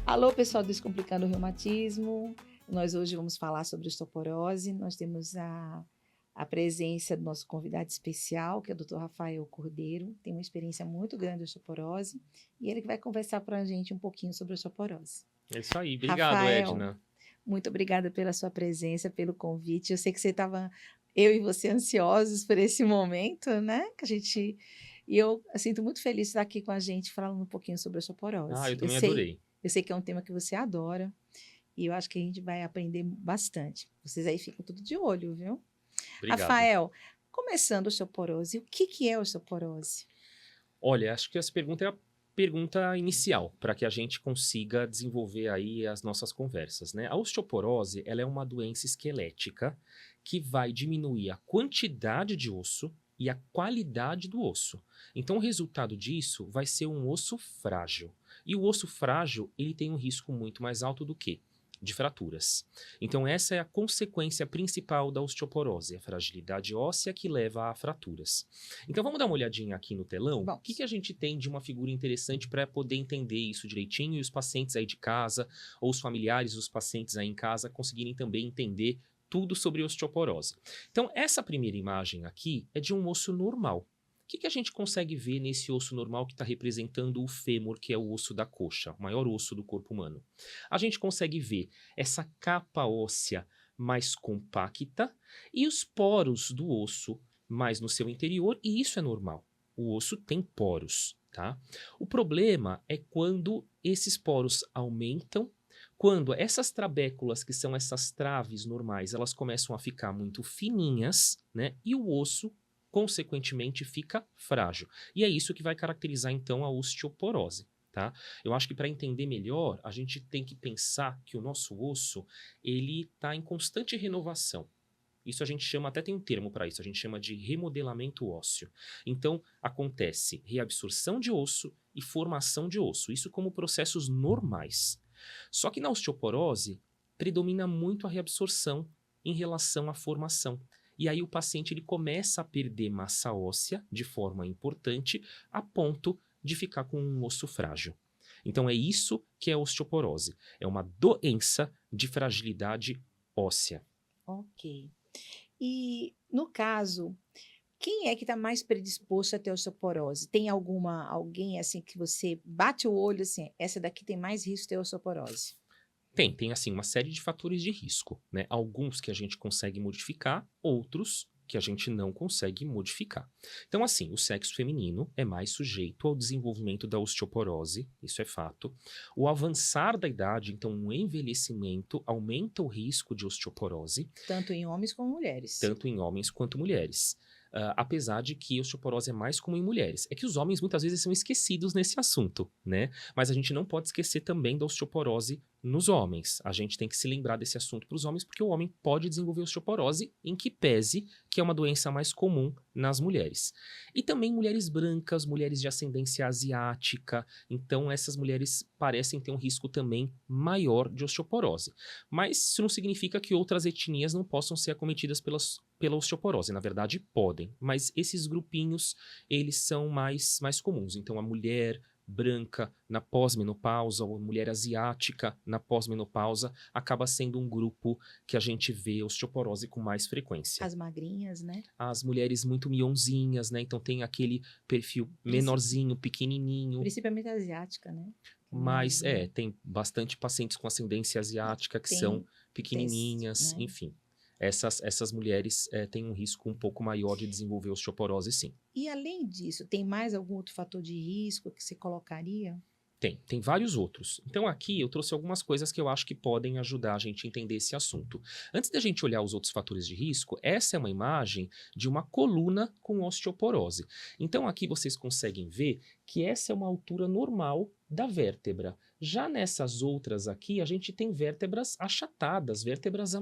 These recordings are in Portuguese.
Alô, pessoal do Descomplicando o Reumatismo. Nós hoje vamos falar sobre osteoporose. Nós temos a presença do nosso convidado especial, que é o Dr. Rafael Cordeiro. Tem uma experiência muito grande de osteoporose e ele que vai conversar para a gente um pouquinho sobre osteoporose. É isso aí. Obrigado, Rafael, Edna. muito obrigada pela sua presença, pelo convite. Eu sei que eu e você, ansiosos por esse momento, né? E eu sinto muito feliz de estar aqui com a gente falando um pouquinho sobre Ah, eu osteoporose. também adorei. Eu sei que é um tema que você adora e eu acho que a gente vai aprender bastante. Vocês aí ficam tudo de olho, viu? Obrigado. Rafael, começando osteoporose, o que é osteoporose? Olha, acho que essa pergunta é a pergunta inicial para que a gente consiga desenvolver aí as nossas conversas, né? A osteoporose, ela é uma doença esquelética que vai diminuir a quantidade de osso e a qualidade do osso. Então, o resultado disso vai ser um osso frágil. E o osso frágil, ele tem um risco muito mais alto do que? De fraturas. Então, essa é a consequência principal da osteoporose, a fragilidade óssea que leva a fraturas. Então, vamos dar uma olhadinha aqui no telão? O que a gente tem de uma figura interessante para poder entender isso direitinho e os pacientes aí de casa, ou os familiares dos pacientes aí em casa, conseguirem também entender tudo sobre osteoporose. Então, essa primeira imagem aqui é de um osso normal. O que a gente consegue ver nesse osso normal que está representando o fêmur, que é o osso da coxa, o maior osso do corpo humano? A gente consegue ver essa capa óssea mais compacta e os poros do osso mais no seu interior, e isso é normal. O osso tem poros, tá? O problema é quando esses poros aumentam, quando essas trabéculas, que são essas traves normais, elas começam a ficar muito fininhas, né? E o osso consequentemente fica frágil. E é isso que vai caracterizar então a osteoporose, tá? Eu acho que para entender melhor, a gente tem que pensar que o nosso osso, ele está em constante renovação. Isso a gente chama, até tem um termo para isso, a gente chama de remodelamento ósseo. Então, acontece reabsorção de osso e formação de osso, isso como processos normais. Só que na osteoporose, predomina muito a reabsorção em relação à formação. E aí o paciente ele começa a perder massa óssea de forma importante, a ponto de ficar com um osso frágil. Então é isso que é a osteoporose. É uma doença de fragilidade óssea. Ok. E, no caso, quem é que está mais predisposto a ter osteoporose? Tem alguém assim que você bate o olho assim, essa daqui tem mais risco de ter osteoporose? Tem assim uma série de fatores de risco, né? Alguns que a gente consegue modificar, outros que a gente não consegue modificar. Então, assim, o sexo feminino é mais sujeito ao desenvolvimento da osteoporose, isso é fato. O avançar da idade, então, o envelhecimento, aumenta o risco de osteoporose, Tanto em homens como mulheres. tanto em homens quanto mulheres. Apesar de que a osteoporose é mais comum em mulheres. É que os homens muitas vezes são esquecidos nesse assunto, né? Mas a gente não pode esquecer também da osteoporose nos homens. A gente tem que se lembrar desse assunto para os homens, porque o homem pode desenvolver osteoporose, em que pese que é uma doença mais comum nas mulheres. E também mulheres brancas, mulheres de ascendência asiática. Então, essas mulheres parecem ter um risco também maior de osteoporose. Mas isso não significa que outras etnias não possam ser acometidas pela osteoporose. Na verdade, podem. Mas esses grupinhos, eles são mais comuns. Então, a mulher branca na pós-menopausa ou mulher asiática na pós-menopausa acaba sendo um grupo que a gente vê osteoporose com mais frequência. As magrinhas, né? As mulheres muito mionzinhas, né? Então tem aquele perfil menorzinho, pequenininho. Principalmente asiática, né? Mas tem bastante pacientes com ascendência asiática que são pequenininhas, né? enfim. Essas mulheres têm um risco um pouco maior de desenvolver osteoporose, sim. E além disso, tem mais algum outro fator de risco que você colocaria? Tem vários outros. Então aqui eu trouxe algumas coisas que eu acho que podem ajudar a gente a entender esse assunto. Antes da gente olhar os outros fatores de risco, essa é uma imagem de uma coluna com osteoporose. Então aqui vocês conseguem ver que essa é uma altura normal da vértebra. Já nessas outras aqui, a gente tem vértebras achatadas, vértebras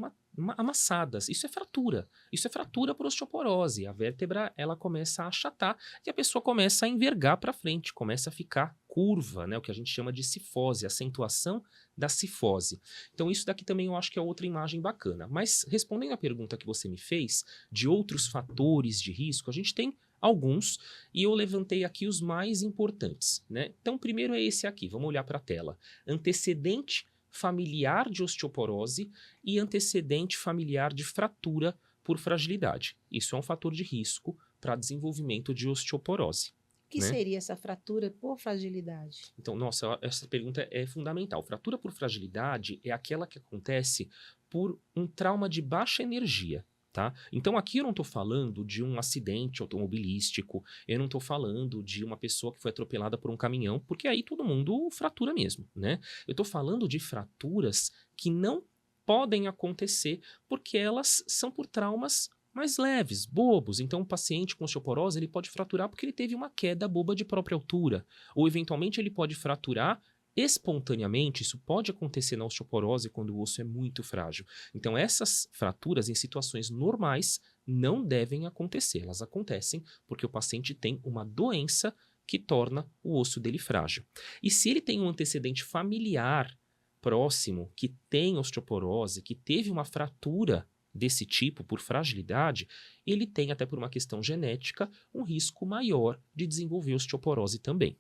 amassadas. Isso é fratura. Isso é fratura por osteoporose. A vértebra ela começa a achatar e a pessoa começa a envergar para frente, começa a ficar curva, né? O que a gente chama de cifose, acentuação da cifose. Então isso daqui também eu acho que é outra imagem bacana. Mas respondendo à pergunta que você me fez, de outros fatores de risco, a gente tem alguns, e eu levantei aqui os mais importantes, né? Então, primeiro é esse aqui, vamos olhar para a tela. Antecedente familiar de osteoporose e antecedente familiar de fratura por fragilidade. Isso é um fator de risco para desenvolvimento de osteoporose. O que Né? seria essa fratura por fragilidade? Então, nossa, essa pergunta é fundamental. Fratura por fragilidade é aquela que acontece por um trauma de baixa energia. Tá? Então aqui eu não estou falando de um acidente automobilístico, eu não estou falando de uma pessoa que foi atropelada por um caminhão, porque aí todo mundo fratura mesmo, né? Eu estou falando de fraturas que não podem acontecer porque elas são por traumas mais leves, bobos. Então o paciente com osteoporose ele pode fraturar porque ele teve uma queda boba de própria altura, ou eventualmente ele pode fraturar espontaneamente. Isso pode acontecer na osteoporose quando o osso é muito frágil. Então, essas fraturas em situações normais não devem acontecer. Elas acontecem porque o paciente tem uma doença que torna o osso dele frágil. E se ele tem um antecedente familiar próximo que tem osteoporose, que teve uma fratura desse tipo por fragilidade, ele tem, até por uma questão genética, um risco maior de desenvolver osteoporose também.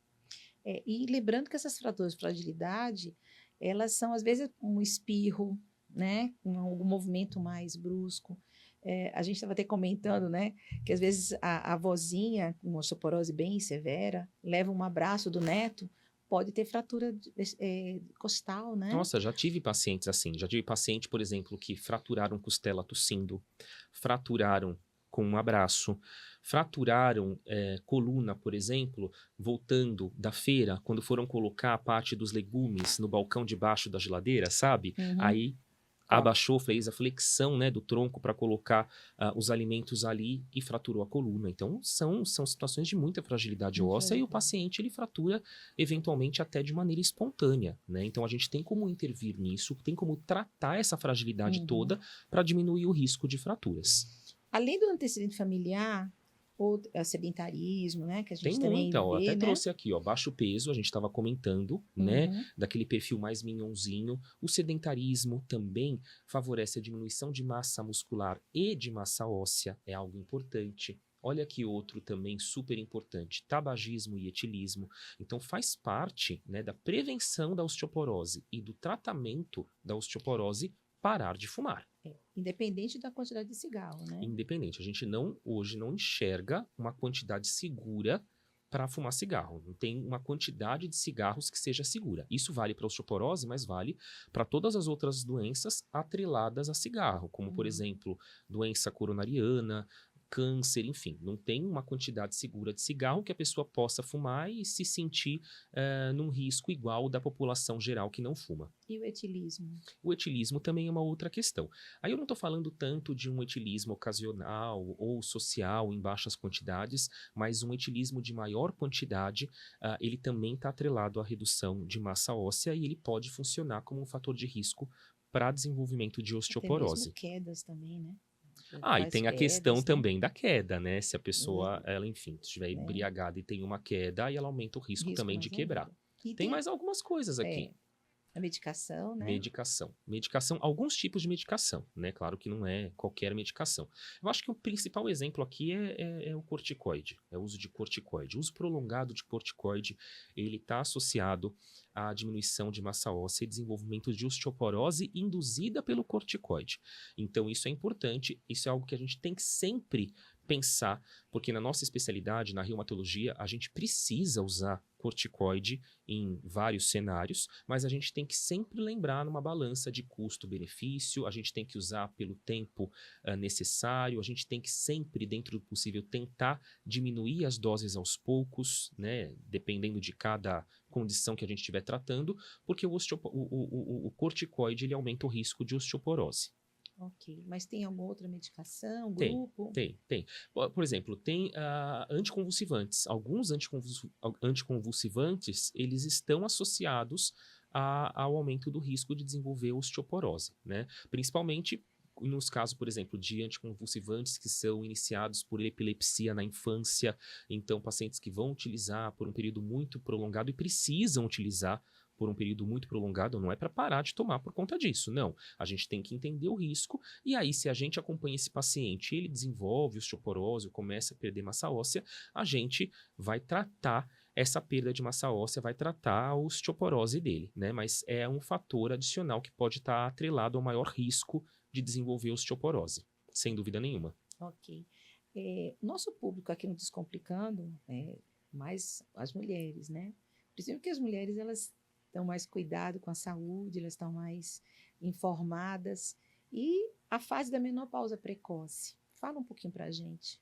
E lembrando que essas fraturas de fragilidade, elas são, às vezes, um espirro, né? Algum movimento mais brusco. A gente estava até comentando, né? Que às vezes a avózinha, com osteoporose bem severa, leva um abraço do neto, pode ter fratura costal, né? Nossa, já tive pacientes assim. Já tive paciente, por exemplo, que fraturaram costela tossindo, fraturaram com um abraço, fraturaram coluna, por exemplo, voltando da feira, quando foram colocar a parte dos legumes no balcão de baixo da geladeira, sabe? Uhum. Aí abaixou, fez a flexão, né, do tronco para colocar os alimentos ali e fraturou a coluna. Então, são situações de muita fragilidade óssea e o paciente ele fratura eventualmente até de maneira espontânea, né? Então, a gente tem como intervir nisso, tem como tratar essa fragilidade toda para diminuir o risco de fraturas. Além do antecedente familiar, ou sedentarismo, né? Que a gente tem também muita, ó, vê, até né? trouxe aqui, ó, baixo peso, a gente estava comentando, né? Daquele perfil mais minhonzinho. O sedentarismo também favorece a diminuição de massa muscular e de massa óssea, é algo importante. Olha aqui outro também super importante, tabagismo e etilismo. Então faz parte, né, da prevenção da osteoporose e do tratamento da osteoporose parar de fumar. Independente da quantidade de cigarro, né? Independente. A gente hoje não enxerga uma quantidade segura para fumar cigarro. Não tem uma quantidade de cigarros que seja segura. Isso vale para a osteoporose, mas vale para todas as outras doenças atreladas a cigarro, como, por exemplo, doença coronariana, câncer, enfim. Não tem uma quantidade segura de cigarro que a pessoa possa fumar e se sentir num risco igual da população geral que não fuma. E o etilismo? O etilismo também é uma outra questão. Aí eu não estou falando tanto de um etilismo ocasional ou social em baixas quantidades, mas um etilismo de maior quantidade, ele também está atrelado à redução de massa óssea e ele pode funcionar como um fator de risco para desenvolvimento de osteoporose. Tem mesmo quedas também, né? E tem a questão também da queda, né? Se a pessoa, ela, enfim, estiver embriagada e tem uma queda, aí ela aumenta o risco também de quebrar. Tem mais algumas coisas aqui. A medicação, né? Medicação, alguns tipos de medicação, né? Claro que não é qualquer medicação. Eu acho que o principal exemplo aqui é o corticoide, é o uso de corticoide. O uso prolongado de corticoide, ele está associado à diminuição de massa óssea e desenvolvimento de osteoporose induzida pelo corticoide. Então, isso é importante, isso é algo que a gente tem que sempre pensar, porque na nossa especialidade, na reumatologia, a gente precisa usar corticoide em vários cenários, mas a gente tem que sempre lembrar numa balança de custo-benefício, a gente tem que usar pelo tempo necessário, a gente tem que sempre, dentro do possível, tentar diminuir as doses aos poucos, né, dependendo de cada condição que a gente estiver tratando, porque o corticoide ele aumenta o risco de osteoporose. Ok, mas tem alguma outra medicação, grupo? Tem. Por exemplo, tem anticonvulsivantes. Alguns anticonvulsivantes, eles estão associados ao aumento do risco de desenvolver osteoporose, né? Principalmente nos casos, por exemplo, de anticonvulsivantes que são iniciados por epilepsia na infância. Então, pacientes que vão utilizar por um período muito prolongado e precisam utilizar por um período muito prolongado, não é para parar de tomar por conta disso, não. A gente tem que entender o risco, e aí se a gente acompanha esse paciente, ele desenvolve osteoporose, começa a perder massa óssea, a gente vai tratar essa perda de massa óssea, vai tratar a osteoporose dele, né? Mas é um fator adicional que pode estar atrelado ao maior risco de desenvolver osteoporose, sem dúvida nenhuma. Ok. Nosso público aqui no Descomplicando é mais as mulheres, né? Primeiro que as mulheres, elas estão mais cuidado com a saúde, elas estão mais informadas. E a fase da menopausa precoce. Fala um pouquinho pra gente.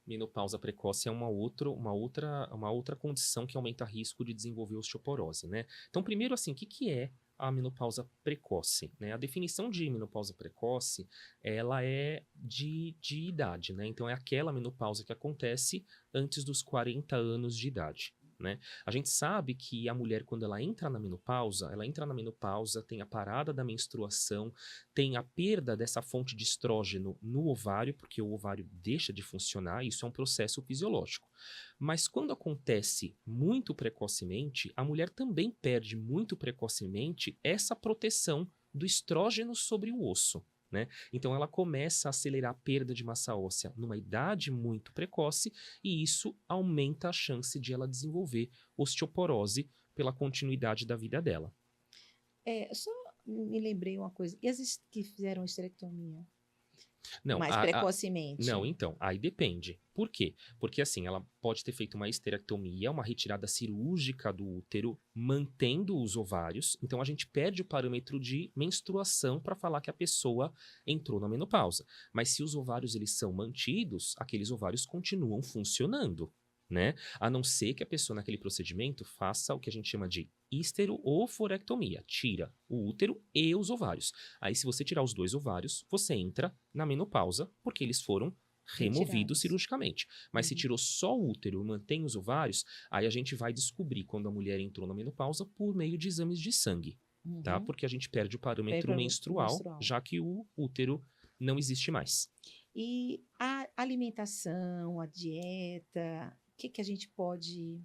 Menopausa precoce é uma outra condição que aumenta o risco de desenvolver osteoporose, né? Então, primeiro, assim, o que é a menopausa precoce, né? A definição de menopausa precoce, ela é de idade, né? Então, é aquela menopausa que acontece antes dos 40 anos de idade, né? A gente sabe que a mulher, quando ela entra na menopausa, tem a parada da menstruação, tem a perda dessa fonte de estrógeno no ovário, porque o ovário deixa de funcionar, isso é um processo fisiológico. Mas quando acontece muito precocemente, a mulher também perde muito precocemente essa proteção do estrógeno sobre o osso, né? Então ela começa a acelerar a perda de massa óssea numa idade muito precoce, e isso aumenta a chance de ela desenvolver osteoporose pela continuidade da vida dela. Só me lembrei uma coisa. E as que fizeram esterectomia Não, mais não, precocemente? então, aí depende. Por quê? Porque assim, ela pode ter feito uma esterectomia, uma retirada cirúrgica do útero, mantendo os ovários. Então a gente perde o parâmetro de menstruação para falar que a pessoa entrou na menopausa. Mas se os ovários eles são mantidos, aqueles ovários continuam funcionando, né? A não ser que a pessoa naquele procedimento faça o que a gente chama de histeroforectomia, tira o útero e os ovários. Aí, se você tirar os dois ovários, você entra na menopausa, porque eles foram removidos Retirados. cirurgicamente. Mas se tirou só o útero e mantém os ovários, aí a gente vai descobrir quando a mulher entrou na menopausa por meio de exames de sangue, tá? Uhum. Porque a gente perde o parâmetro menstrual, já que o útero não existe mais. E a alimentação, a dieta, o que a gente pode...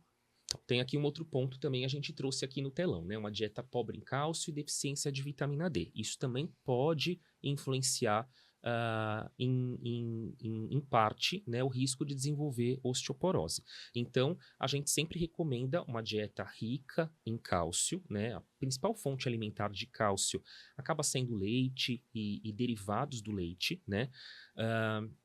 Tem aqui um outro ponto também, a gente trouxe aqui no telão, né? Uma dieta pobre em cálcio e deficiência de vitamina D. Isso também pode influenciar em parte, né, o risco de desenvolver osteoporose. Então, a gente sempre recomenda uma dieta rica em cálcio, né? A principal fonte alimentar de cálcio acaba sendo leite e derivados do leite, né?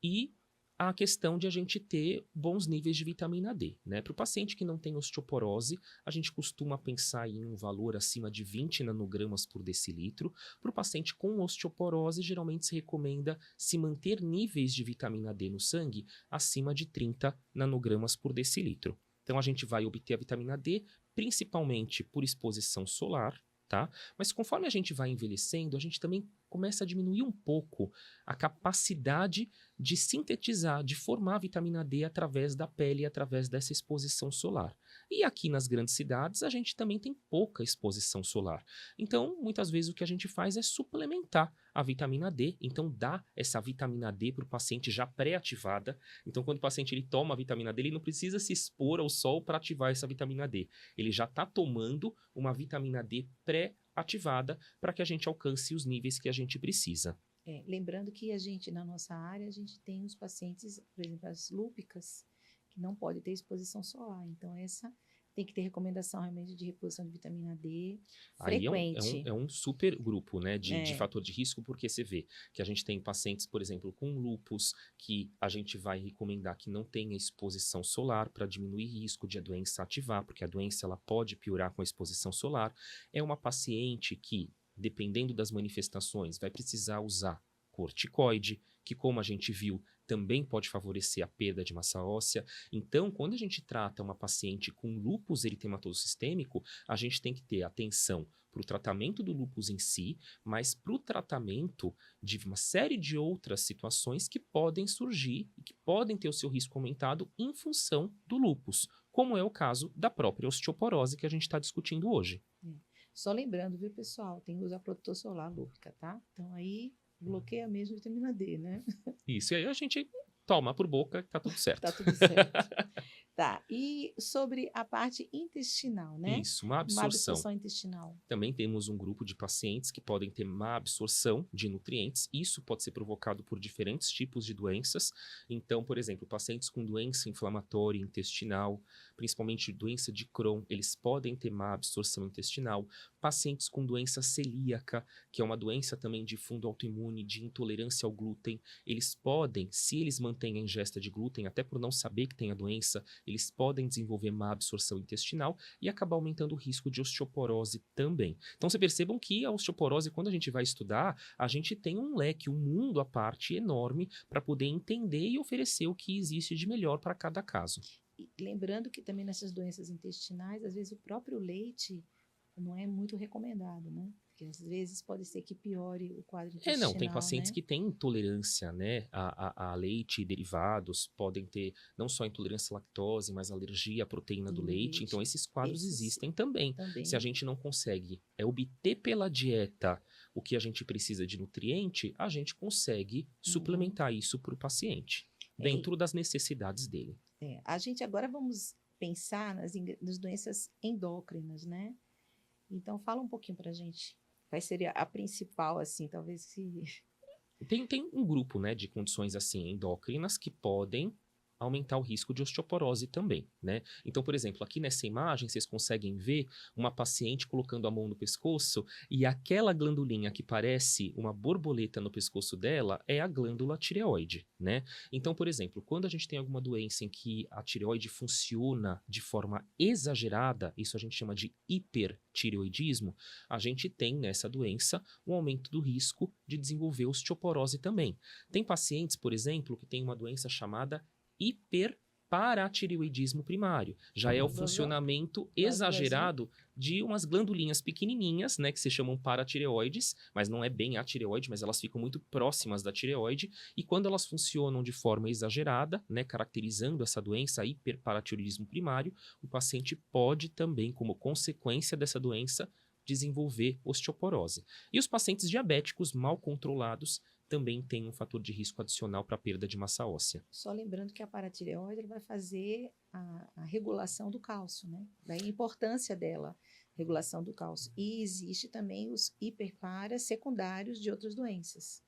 E a questão de a gente ter bons níveis de vitamina D, né? Para o paciente que não tem osteoporose, a gente costuma pensar em um valor acima de 20 nanogramas por decilitro. Para o paciente com osteoporose, geralmente se recomenda se manter níveis de vitamina D no sangue acima de 30 nanogramas por decilitro. Então a gente vai obter a vitamina D principalmente por exposição solar, tá? Mas conforme a gente vai envelhecendo, a gente também começa a diminuir um pouco a capacidade de sintetizar, de formar vitamina D através da pele, através dessa exposição solar. E aqui nas grandes cidades, a gente também tem pouca exposição solar. Então, muitas vezes o que a gente faz é suplementar a vitamina D, então dá essa vitamina D para o paciente já pré-ativada. Então, quando o paciente ele toma a vitamina D, ele não precisa se expor ao sol para ativar essa vitamina D. Ele já está tomando uma vitamina D pré-ativada para que a gente alcance os níveis que a gente precisa. Lembrando que a gente, na nossa área, a gente tem os pacientes, por exemplo, as lúpicas, que não podem ter exposição solar. Então, essa tem que ter recomendação realmente de reposição de vitamina D frequente. Aí é um super grupo, né, de fator de risco, porque você vê que a gente tem pacientes, por exemplo, com lúpus, que a gente vai recomendar que não tenha exposição solar para diminuir risco de a doença ativar, porque a doença ela pode piorar com a exposição solar. É uma paciente que, dependendo das manifestações, vai precisar usar corticoide, que, como a gente viu, também pode favorecer a perda de massa óssea. Então, quando a gente trata uma paciente com lúpus eritematoso sistêmico, a gente tem que ter atenção para o tratamento do lúpus em si, mas para o tratamento de uma série de outras situações que podem surgir e que podem ter o seu risco aumentado em função do lúpus, como é o caso da própria osteoporose que a gente está discutindo hoje. Só lembrando, viu, pessoal, tem que usar protetor solar lúpica, tá? Então, aí bloqueia mesmo a vitamina D, né? Isso, e aí a gente toma por boca, tá tudo certo. Tá tudo certo. Tá, E sobre a parte intestinal, né? Isso, má Má absorção. absorção intestinal. Também temos um grupo de pacientes que podem ter má absorção de nutrientes. Isso pode ser provocado por diferentes tipos de doenças. Então, por exemplo, pacientes com doença inflamatória intestinal, principalmente doença de Crohn, eles podem ter má absorção intestinal. Pacientes com doença celíaca, que é uma doença também de fundo autoimune, de intolerância ao glúten, eles podem, se eles mantêm a ingesta de glúten, até por não saber que tem a doença, eles podem desenvolver má absorção intestinal e acabar aumentando o risco de osteoporose também. Então, vocês percebam que a osteoporose, quando a gente vai estudar, a gente tem um leque, um mundo à parte enorme para poder entender e oferecer o que existe de melhor para cada caso. E lembrando que também nessas doenças intestinais, às vezes o próprio leite não é muito recomendado, né? Porque às vezes pode ser que piore o quadro intestinal, Tem pacientes né? que têm intolerância, né, a leite e derivados, podem ter não só intolerância à lactose, mas alergia à proteína do leite. Então, esses quadros existem também. Se a gente não consegue obter pela dieta o que a gente precisa de nutriente, a gente consegue suplementar isso para o paciente, dentro das necessidades dele. A gente agora vamos pensar nas doenças endócrinas, né? Então, fala um pouquinho pra gente. Qual seria a principal, assim, talvez se... Tem um grupo, né, de condições assim endócrinas que podem aumentar o risco de osteoporose também, né? Então, por exemplo, aqui nessa imagem vocês conseguem ver uma paciente colocando a mão no pescoço e aquela glandulinha que parece uma borboleta no pescoço dela é a glândula tireoide, né? Então, por exemplo, quando a gente tem alguma doença em que a tireoide funciona de forma exagerada, isso a gente chama de hipertireoidismo, a gente tem nessa doença um aumento do risco de desenvolver osteoporose também. Tem pacientes, por exemplo, que têm uma doença chamada hiperparatireoidismo primário. Já é o funcionamento exagerado de umas glandulinhas pequenininhas, né, que se chamam paratireoides, mas não é bem a tireoide, mas elas ficam muito próximas da tireoide, e quando elas funcionam de forma exagerada, né, caracterizando essa doença, hiperparatireoidismo primário, o paciente pode também, como consequência dessa doença, desenvolver osteoporose. E os pacientes diabéticos mal controlados também tem um fator de risco adicional para a perda de massa óssea. Só lembrando que a paratireoide vai fazer a regulação do cálcio, né? Daí a importância dela, regulação do cálcio. E existe também os hiperparas secundários de outras doenças,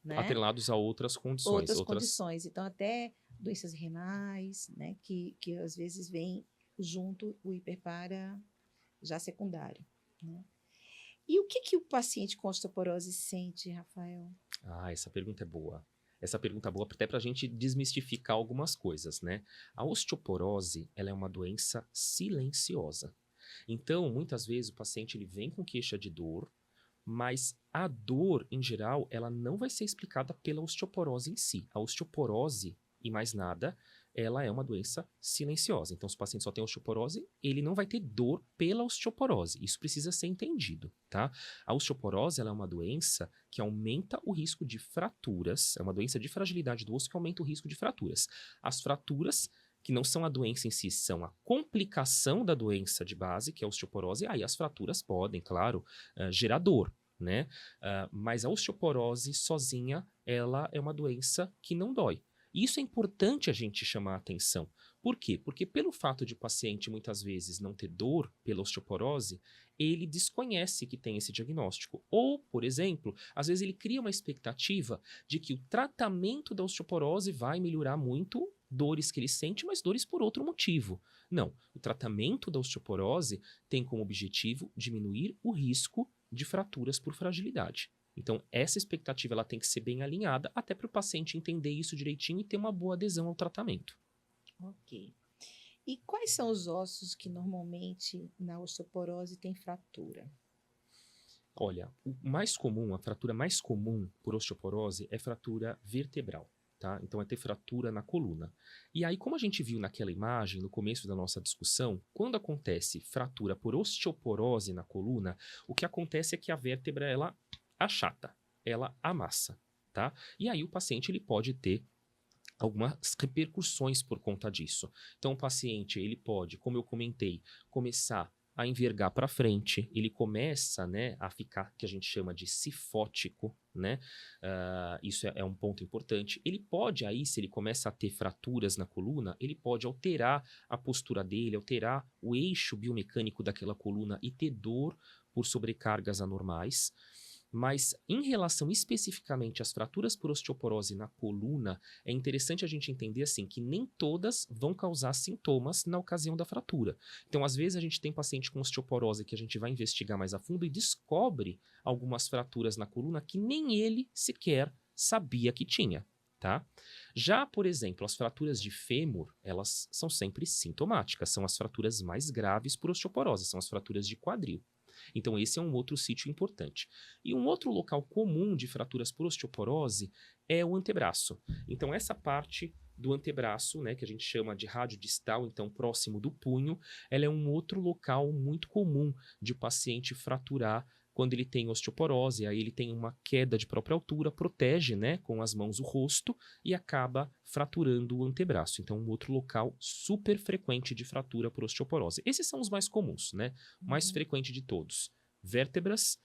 né? Atrelados a outras condições. Outras condições. Então, até doenças renais, né? Que às vezes vem junto o hiperpara já secundário, né? E o que o paciente com osteoporose sente, Rafael? Essa pergunta é boa. Essa pergunta é boa até para a gente desmistificar algumas coisas, né? A osteoporose, ela é uma doença silenciosa. Então, muitas vezes o paciente ele vem com queixa de dor, mas a dor, em geral, ela não vai ser explicada pela osteoporose em si. A osteoporose, e mais nada, ela é uma doença silenciosa. Então, se o paciente só tem osteoporose, ele não vai ter dor pela osteoporose. Isso precisa ser entendido, tá? A osteoporose, ela é uma doença que aumenta o risco de fraturas. É uma doença de fragilidade do osso que aumenta o risco de fraturas. As fraturas, que não são a doença em si, são a complicação da doença de base, que é a osteoporose. Aí as fraturas podem, claro, gerar dor, né? Mas a osteoporose sozinha, ela é uma doença que não dói. E isso é importante a gente chamar a atenção. Por quê? Porque pelo fato de o paciente muitas vezes não ter dor pela osteoporose, ele desconhece que tem esse diagnóstico. Ou, por exemplo, às vezes ele cria uma expectativa de que o tratamento da osteoporose vai melhorar muito dores que ele sente, mas dores por outro motivo. Não, o tratamento da osteoporose tem como objetivo diminuir o risco de fraturas por fragilidade. Então, essa expectativa ela tem que ser bem alinhada até para o paciente entender isso direitinho e ter uma boa adesão ao tratamento. Ok. E quais são os ossos que normalmente na osteoporose tem fratura? Olha, a fratura mais comum por osteoporose é fratura vertebral. Tá? Então, é ter fratura na coluna. E aí, como a gente viu naquela imagem, no começo da nossa discussão, quando acontece fratura por osteoporose na coluna, o que acontece é que a vértebra, ela achata, ela amassa, tá? E aí o paciente ele pode ter algumas repercussões por conta disso. Então o paciente ele pode, como eu comentei, começar a envergar para frente, ele começa, né, a ficar, que a gente chama de cifótico, né? Isso é um ponto importante. Ele pode aí, se ele começa a ter fraturas na coluna, ele pode alterar a postura dele, alterar o eixo biomecânico daquela coluna e ter dor por sobrecargas anormais. Mas em relação especificamente às fraturas por osteoporose na coluna, é interessante a gente entender assim que nem todas vão causar sintomas na ocasião da fratura. Então, às vezes a gente tem paciente com osteoporose que a gente vai investigar mais a fundo e descobre algumas fraturas na coluna que nem ele sequer sabia que tinha. Tá? Já, por exemplo, as fraturas de fêmur, elas são sempre sintomáticas, são as fraturas mais graves por osteoporose, são as fraturas de quadril. Então, esse é um outro sítio importante. E um outro local comum de fraturas por osteoporose é o antebraço. Então, essa parte do antebraço, né, que a gente chama de rádio distal, então próximo do punho, ela é um outro local muito comum de o paciente fraturar quando ele tem osteoporose. Aí ele tem uma queda de própria altura, protege, né, com as mãos o rosto e acaba fraturando o antebraço. Então, um outro local super frequente de fratura por osteoporose. Esses são os mais comuns, né? O mais frequente de todos. Vértebras,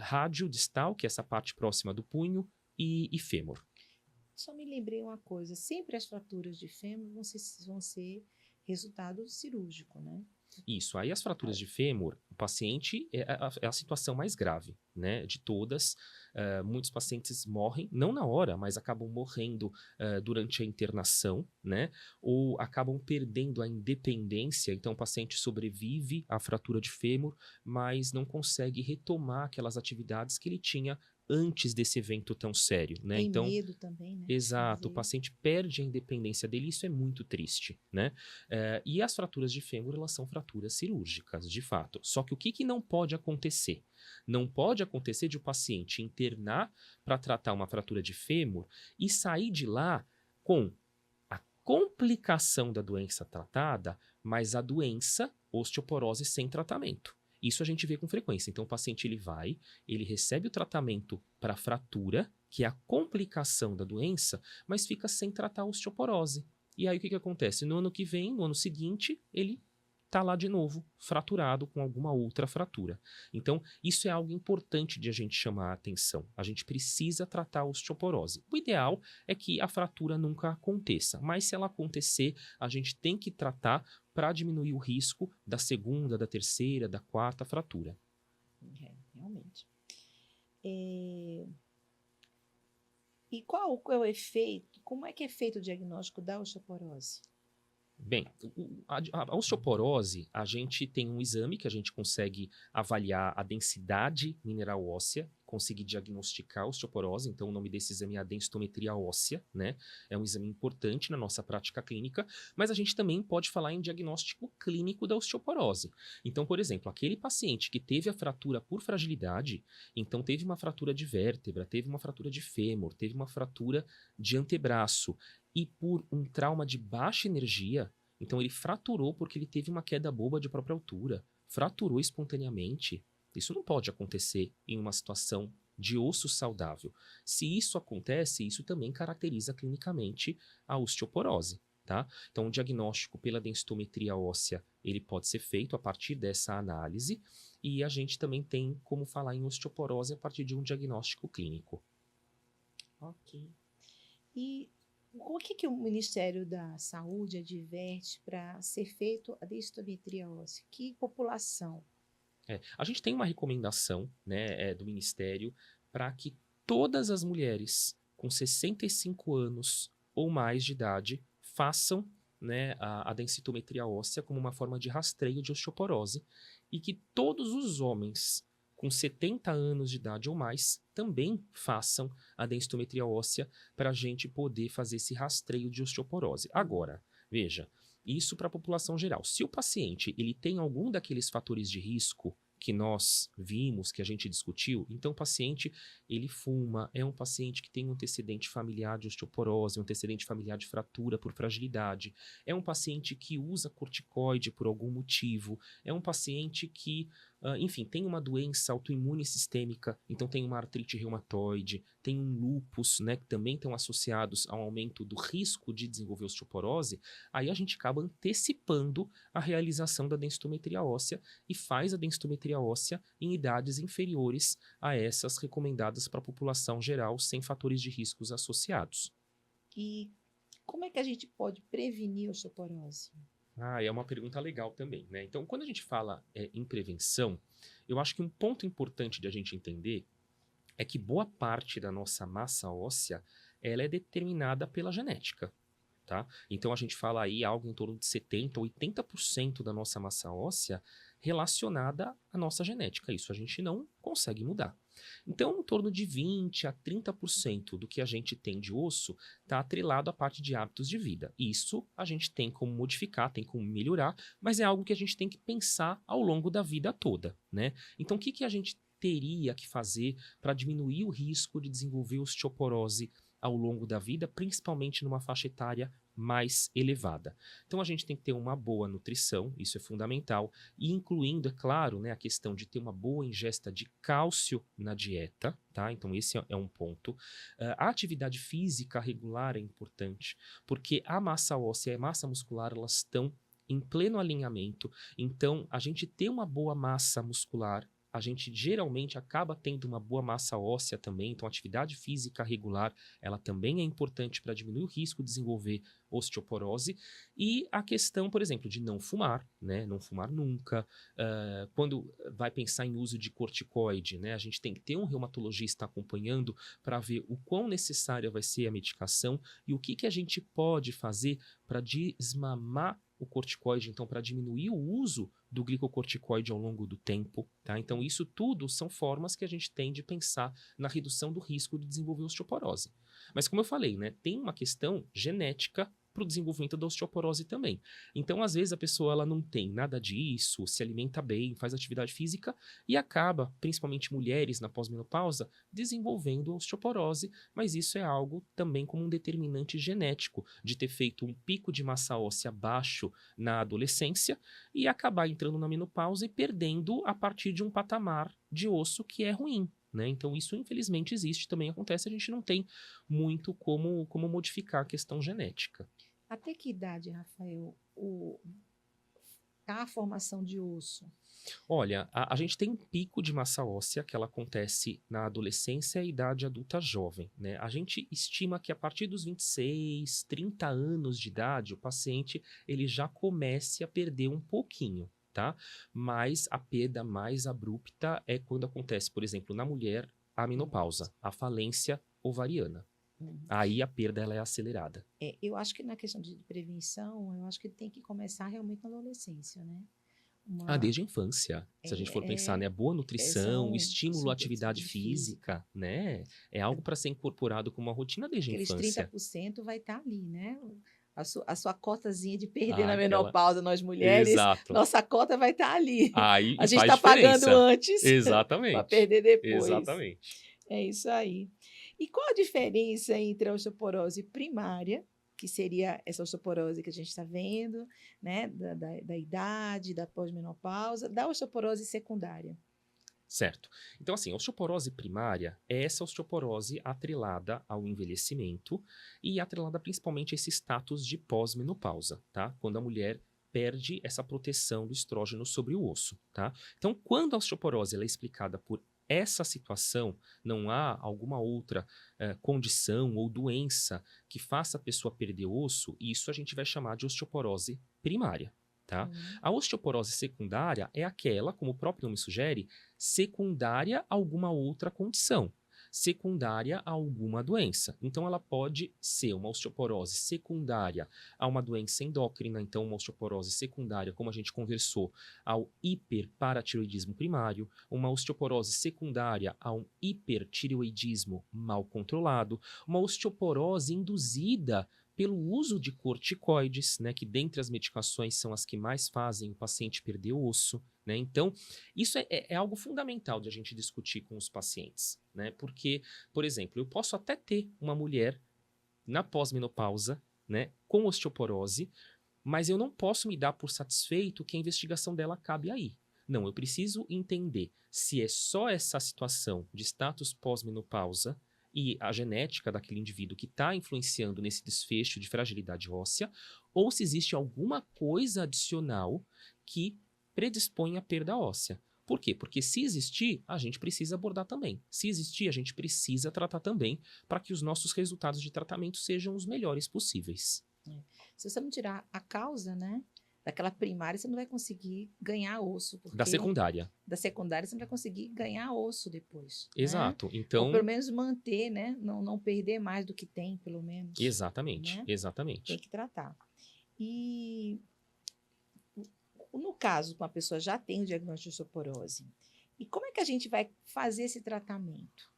rádio distal, que é essa parte próxima do punho, e fêmur. Só me lembrei uma coisa, sempre as fraturas de fêmur vão ser resultado cirúrgico, né? Isso, aí as fraturas de fêmur, o paciente é a situação mais grave, né, de todas. Muitos pacientes morrem, não na hora, mas acabam morrendo durante a internação, né, ou acabam perdendo a independência. Então o paciente sobrevive à fratura de fêmur, mas não consegue retomar aquelas atividades que ele tinha antes desse evento tão sério, né? Tem Então, medo também, né? exato, o paciente perde a independência dele, isso é muito triste, né? E as fraturas de fêmur, elas são fraturas cirúrgicas, de fato. Só que o que não pode acontecer? Não pode acontecer de o paciente internar para tratar uma fratura de fêmur e sair de lá com a complicação da doença tratada, mas a doença osteoporose sem tratamento. Isso a gente vê com frequência. Então, o paciente ele recebe o tratamento para fratura, que é a complicação da doença, mas fica sem tratar a osteoporose. E aí, o que acontece? No ano que vem, no ano seguinte, ele está lá de novo, fraturado com alguma outra fratura. Então, isso é algo importante de a gente chamar a atenção. A gente precisa tratar a osteoporose. O ideal é que a fratura nunca aconteça, mas se ela acontecer, a gente tem que tratar para diminuir o risco da segunda, da terceira, da quarta fratura. Realmente. E qual é o efeito? Como é que é feito o diagnóstico da osteoporose? Bem, a osteoporose, a gente tem um exame que a gente consegue avaliar a densidade mineral óssea, conseguir diagnosticar a osteoporose. Então, o nome desse exame é a densitometria óssea, né? É um exame importante na nossa prática clínica, mas a gente também pode falar em diagnóstico clínico da osteoporose. Então, por exemplo, aquele paciente que teve a fratura por fragilidade, então teve uma fratura de vértebra, teve uma fratura de fêmur, teve uma fratura de antebraço, e por um trauma de baixa energia, então ele fraturou porque ele teve uma queda boba de própria altura, fraturou espontaneamente. Isso não pode acontecer em uma situação de osso saudável. Se isso acontece, isso também caracteriza clinicamente a osteoporose, tá? Então, o diagnóstico pela densitometria óssea, ele pode ser feito a partir dessa análise, e a gente também tem como falar em osteoporose a partir de um diagnóstico clínico. Ok. E o que o Ministério da Saúde adverte para ser feito a densitometria óssea? Que população? A gente tem uma recomendação, né, do Ministério para que todas as mulheres com 65 anos ou mais de idade façam, né, a densitometria óssea como uma forma de rastreio de osteoporose, e que todos os homens com 70 anos de idade ou mais também façam a densitometria óssea para a gente poder fazer esse rastreio de osteoporose. Agora, veja, isso para a população geral. Se o paciente ele tem algum daqueles fatores de risco que nós vimos, que a gente discutiu, então o paciente ele fuma, é um paciente que tem um antecedente familiar de osteoporose, um antecedente familiar de fratura por fragilidade, é um paciente que usa corticoide por algum motivo, é um paciente que enfim, tem uma doença autoimune sistêmica, então tem uma artrite reumatoide, tem um lúpus, né, que também estão associados ao aumento do risco de desenvolver osteoporose, aí a gente acaba antecipando a realização da densitometria óssea e faz a densitometria óssea em idades inferiores a essas recomendadas para a população geral sem fatores de riscos associados. E como é que a gente pode prevenir a osteoporose? É uma pergunta legal também, né? Então, quando a gente fala em prevenção, eu acho que um ponto importante de a gente entender é que boa parte da nossa massa óssea ela é determinada pela genética, tá? Então, a gente fala aí algo em torno de 70%, 80% da nossa massa óssea relacionada à nossa genética. Isso a gente não consegue mudar. Então, em torno de 20% a 30% do que a gente tem de osso está atrelado à parte de hábitos de vida. Isso a gente tem como modificar, tem como melhorar, mas é algo que a gente tem que pensar ao longo da vida toda, né? Então, o que a gente teria que fazer para diminuir o risco de desenvolver osteoporose ao longo da vida, principalmente numa faixa etária mais elevada? Então a gente tem que ter uma boa nutrição, isso é fundamental, e incluindo, é claro, né, a questão de ter uma boa ingesta de cálcio na dieta, tá? Então esse é um ponto. A atividade física regular é importante, porque a massa óssea e a massa muscular, elas estão em pleno alinhamento, então a gente ter uma boa massa muscular, a gente geralmente acaba tendo uma boa massa óssea também, então a atividade física regular, ela também é importante para diminuir o risco de desenvolver osteoporose. E a questão, por exemplo, de não fumar, né? Não fumar nunca. Quando vai pensar em uso de corticoide, né? A gente tem que ter um reumatologista acompanhando para ver o quão necessária vai ser a medicação e o que a gente pode fazer para desmamar o corticoide, então para diminuir o uso do glicocorticoide ao longo do tempo, tá? Então isso tudo são formas que a gente tem de pensar na redução do risco de desenvolver osteoporose. Mas como eu falei, né, tem uma questão genética para o desenvolvimento da osteoporose também. Então, às vezes, a pessoa ela não tem nada disso, se alimenta bem, faz atividade física e acaba, principalmente mulheres na pós-menopausa, desenvolvendo osteoporose, mas isso é algo também como um determinante genético, de ter feito um pico de massa óssea baixo na adolescência e acabar entrando na menopausa e perdendo a partir de um patamar de osso que é ruim. Né? Então, isso infelizmente existe, também acontece, a gente não tem muito como modificar a questão genética. Até que idade, Rafael, a formação de osso? Olha, a gente tem um pico de massa óssea que ela acontece na adolescência e idade adulta jovem, né? A gente estima que a partir dos 26, 30 anos de idade, o paciente ele já comece a perder um pouquinho, tá? Mas a perda mais abrupta é quando acontece, por exemplo, na mulher, a menopausa, a falência ovariana. Aí a perda ela é acelerada. Eu acho que na questão de prevenção, eu acho que tem que começar realmente na adolescência, né? Desde a infância, se a gente for pensar, né? Boa nutrição, estímulo à atividade física, né? É algo para ser incorporado como uma rotina desde a infância. Aqueles 30% vai estar ali, né? A sua cotazinha de perder na menopausa, nós mulheres, Exato. nossa cota vai estar ali. Aí a gente está pagando antes para perder depois. Exatamente. É isso aí. E qual a diferença entre a osteoporose primária, que seria essa osteoporose que a gente está vendo, né, da idade, da pós-menopausa, da osteoporose secundária? Certo. Então, assim, a osteoporose primária é essa osteoporose atrelada ao envelhecimento e atrelada principalmente a esse status de pós-menopausa, tá? Quando a mulher perde essa proteção do estrógeno sobre o osso, tá? Então, quando a osteoporose ela é explicada por essa situação, não há alguma outra condição ou doença que faça a pessoa perder osso, isso a gente vai chamar de osteoporose primária. Tá? A osteoporose secundária é aquela, como o próprio nome sugere, secundária a alguma outra condição, secundária a alguma doença. Então, ela pode ser uma osteoporose secundária a uma doença endócrina, então uma osteoporose secundária, como a gente conversou, ao hiperparatiroidismo primário, uma osteoporose secundária a um hipertireoidismo mal controlado, uma osteoporose induzida pelo uso de corticoides, né, que dentre as medicações são as que mais fazem o paciente perder osso, né? Então, isso é algo fundamental de a gente discutir com os pacientes, né? Porque, por exemplo, eu posso até ter uma mulher na pós-menopausa, né, com osteoporose, mas eu não posso me dar por satisfeito que a investigação dela cabe aí. Não, eu preciso entender se é só essa situação de status pós-menopausa e a genética daquele indivíduo que está influenciando nesse desfecho de fragilidade óssea, ou se existe alguma coisa adicional que predispõe à perda óssea. Por quê? Porque se existir, a gente precisa abordar também. Se existir, a gente precisa tratar também para que os nossos resultados de tratamento sejam os melhores possíveis. Se você não tirar a causa, né, daquela primária, você não vai conseguir ganhar osso. Da Porque secundária. da secundária você não vai conseguir ganhar osso depois. Né? Exato. Ou Então, pelo menos manter, né? Não perder mais do que tem, pelo menos. exatamente, Né? exatamente. Tem que tratar. E no caso, uma pessoa já tem o diagnóstico de osteoporose, e como é que a gente vai fazer esse tratamento?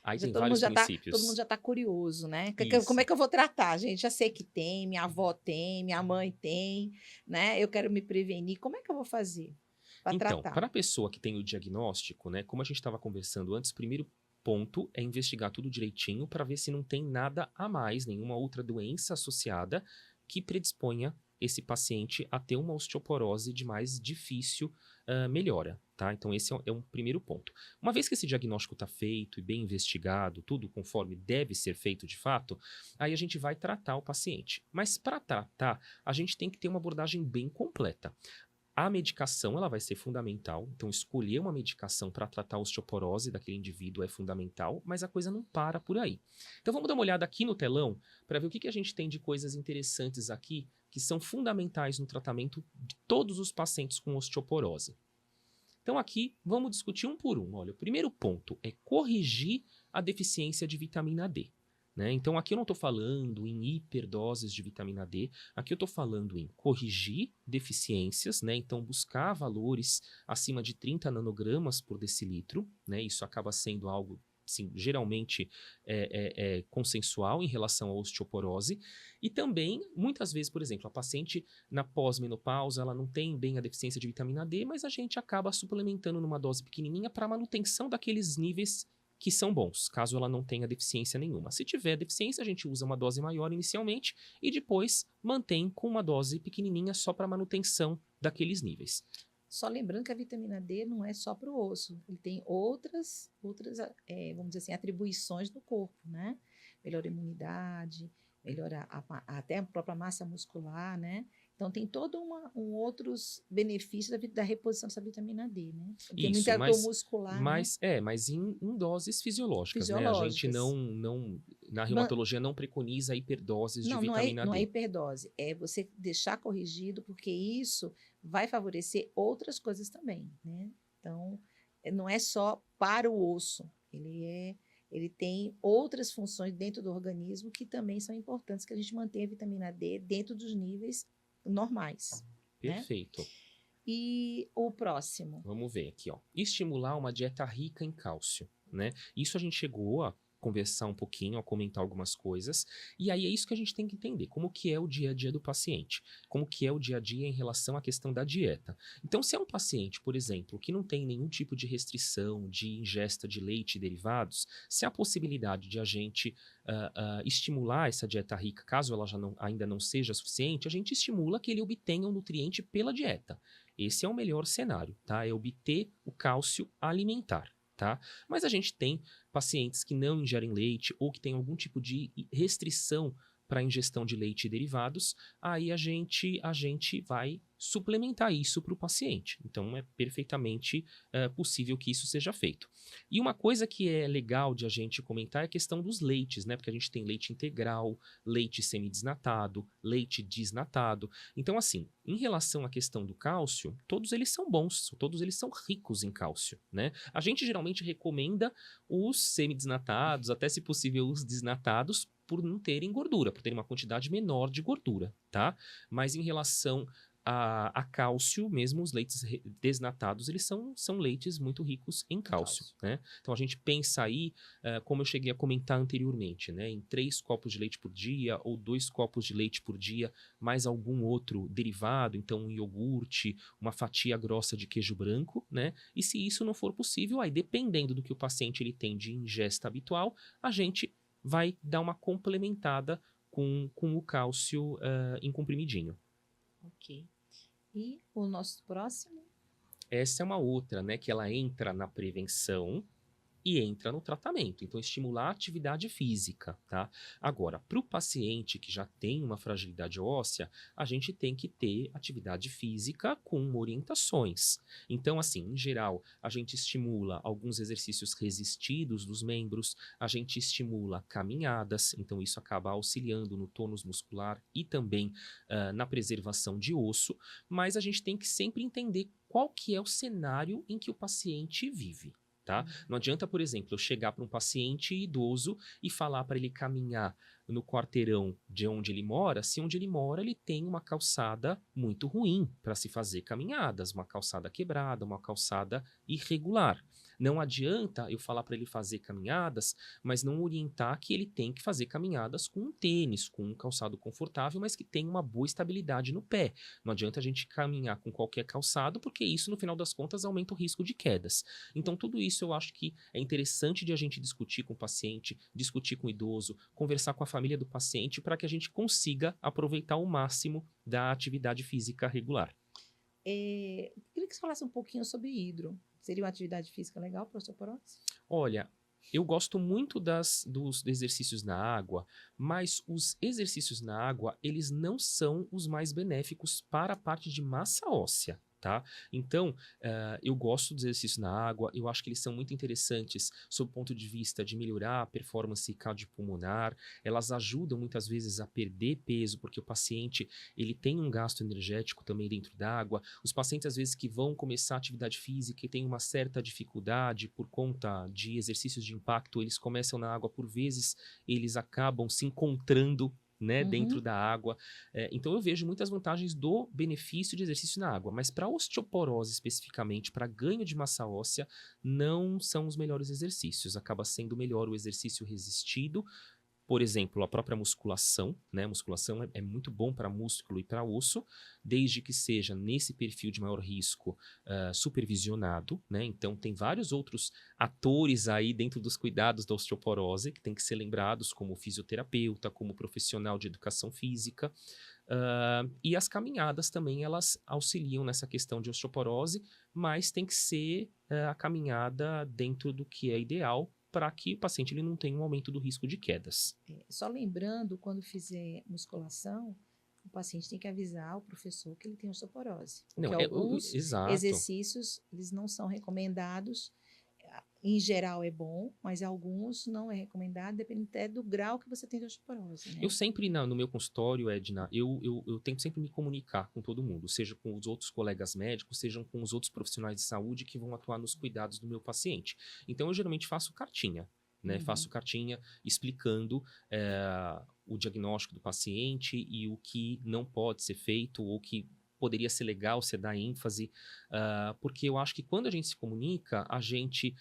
Aí Já, tem todo mundo vários já tá, princípios. todo mundo já está curioso, né? Isso. Como é que eu vou tratar, gente? Já sei que tem, minha avó tem, minha mãe tem, né? Eu quero me prevenir. Como é que eu vou fazer para Então, tratar? para a pessoa que tem o diagnóstico, né, como a gente estava conversando antes, o primeiro ponto é investigar tudo direitinho para ver se não tem nada a mais, nenhuma outra doença associada que predisponha esse paciente a ter uma osteoporose de mais difícil melhora, tá? Então esse é um primeiro ponto. Uma vez que esse diagnóstico está feito e bem investigado, tudo conforme deve ser feito de fato, aí a gente vai tratar o paciente. Mas para tratar, a gente tem que ter uma abordagem bem completa. A medicação ela vai ser fundamental, então escolher uma medicação para tratar a osteoporose daquele indivíduo é fundamental, mas a coisa não para por aí. Então vamos dar uma olhada aqui no telão para ver o que a gente tem de coisas interessantes aqui que são fundamentais no tratamento de todos os pacientes com osteoporose. Então aqui vamos discutir um por um. Olha, o primeiro ponto é corrigir a deficiência de vitamina D. Né? Então aqui eu não estou falando em hiperdoses de vitamina D, aqui eu estou falando em corrigir deficiências, né? Então buscar valores acima de 30 nanogramas por decilitro, né? Isso acaba sendo algo assim, geralmente consensual em relação à osteoporose. E também, muitas vezes, por exemplo, a paciente na pós-menopausa, ela não tem bem a deficiência de vitamina D, mas a gente acaba suplementando numa dose pequenininha para manutenção daqueles níveis que são bons, caso ela não tenha deficiência nenhuma. Se tiver deficiência, a gente usa uma dose maior inicialmente e depois mantém com uma dose pequenininha só para manutenção daqueles níveis. Só lembrando que a vitamina D não é só para o osso, ele tem outras vamos dizer assim, atribuições no corpo, né? Melhora a imunidade, melhora até a própria massa muscular, né? Então, tem todo outros benefícios da reposição dessa vitamina D, né? Tem muito Isso, ator muscular, né? mas em doses fisiológicas, né? A gente Fisiológicas. na reumatologia não preconiza hiperdoses de vitamina Não é D. hiperdose, é você deixar corrigido, porque isso vai favorecer outras coisas também, né? Então, não é só para o osso, ele tem outras funções dentro do organismo que também são importantes, que a gente mantenha a vitamina D dentro dos níveis normais. Perfeito. Né? E o próximo? Vamos ver aqui, ó. Estimular uma dieta rica em cálcio, né? Isso a gente chegou a conversar um pouquinho, a comentar algumas coisas, e aí é isso que a gente tem que entender, como que é o dia a dia do paciente, como que é o dia a dia em relação à questão da dieta. Então, se é um paciente, por exemplo, que não tem nenhum tipo de restrição de ingesta de leite e derivados, se há possibilidade de a gente estimular essa dieta rica, caso ela ainda não seja suficiente, a gente estimula que ele obtenha o nutriente pela dieta. Esse é o melhor cenário, tá? É obter o cálcio alimentar, tá? Mas a gente tem pacientes que não ingerem leite ou que têm algum tipo de restrição para a ingestão de leite e derivados, aí a gente vai suplementar isso para o paciente. Então, é perfeitamente possível que isso seja feito. E uma coisa que é legal de a gente comentar é a questão dos leites, né? Porque a gente tem leite integral, leite semidesnatado, leite desnatado. Então, assim, em relação à questão do cálcio, todos eles são bons, todos eles são ricos em cálcio, né? A gente geralmente recomenda os semidesnatados, até se possível os desnatados, por não terem gordura, por terem uma quantidade menor de gordura, tá? Mas em relação a cálcio, mesmo os leites desnatados, eles são leites muito ricos em cálcio, né? Então a gente pensa aí, como eu cheguei a comentar anteriormente, né? Em 3 copos de leite por dia ou 2 copos de leite por dia, mais algum outro derivado, então um iogurte, uma fatia grossa de queijo branco, né? E se isso não for possível, aí dependendo do que o paciente ele tem de ingesta habitual, a gente vai dar uma complementada com o cálcio em comprimidinho. Ok. E o nosso próximo? Essa é uma outra, né, que ela entra na prevenção e entra no tratamento. Então, estimular a atividade física, tá? Agora, para o paciente que já tem uma fragilidade óssea, a gente tem que ter atividade física com orientações. Então, assim, em geral, a gente estimula alguns exercícios resistidos dos membros, a gente estimula caminhadas, então isso acaba auxiliando no tônus muscular e também na preservação de osso, mas a gente tem que sempre entender qual que é o cenário em que o paciente vive. Tá? Não adianta, por exemplo, eu chegar para um paciente idoso e falar para ele caminhar no quarteirão de onde ele mora, se onde ele mora ele tem uma calçada muito ruim para se fazer caminhadas, uma calçada quebrada, uma calçada irregular. Não adianta eu falar para ele fazer caminhadas, mas não orientar que ele tem que fazer caminhadas com um tênis, com um calçado confortável, mas que tem uma boa estabilidade no pé. Não adianta a gente caminhar com qualquer calçado, porque isso, no final das contas, aumenta o risco de quedas. Então, tudo isso eu acho que é interessante de a gente discutir com o paciente, discutir com o idoso, conversar com a família do paciente, para que a gente consiga aproveitar o máximo da atividade física regular. Queria que você falasse um pouquinho sobre hidro. Seria uma atividade física legal para osteoporose? Olha, eu gosto muito dos exercícios na água, mas os exercícios na água, eles não são os mais benéficos para a parte de massa óssea, tá? Então, eu gosto dos exercícios na água, eu acho que eles são muito interessantes sob o ponto de vista de melhorar a performance cardiopulmonar, elas ajudam muitas vezes a perder peso, porque o paciente, ele tem um gasto energético também dentro da água. Os pacientes, às vezes, que vão começar atividade física e têm uma certa dificuldade por conta de exercícios de impacto, eles começam na água, por vezes, eles acabam se encontrando, né, dentro da água. Então eu vejo muitas vantagens do benefício de exercício na água, mas para osteoporose especificamente, para ganho de massa óssea, não são os melhores exercícios. Acaba sendo melhor o exercício resistido. Por exemplo, a própria musculação, né? Musculação é muito bom para músculo e para osso, desde que seja nesse perfil de maior risco supervisionado, né? Então, tem vários outros atores aí dentro dos cuidados da osteoporose que tem que ser lembrados, como fisioterapeuta, como profissional de educação física. E as caminhadas também, elas auxiliam nessa questão de osteoporose, mas tem que ser a caminhada dentro do que é ideal, para que o paciente ele não tenha um aumento do risco de quedas. Só lembrando, quando fizer musculação, o paciente tem que avisar o professor que ele tem osteoporose. Porque Não, alguns exato. exercícios, eles não são recomendados. Em geral é bom, mas alguns não é recomendado, dependendo até do grau que você tem de osteoporose. Né? Eu sempre, no meu consultório, Edna, eu tento sempre me comunicar com todo mundo, seja com os outros colegas médicos, sejam com os outros profissionais de saúde que vão atuar nos cuidados do meu paciente. Então, eu geralmente faço cartinha, né? Faço cartinha explicando o diagnóstico do paciente e o que não pode ser feito ou que poderia ser legal você dar ênfase, porque eu acho que quando a gente se comunica, a gente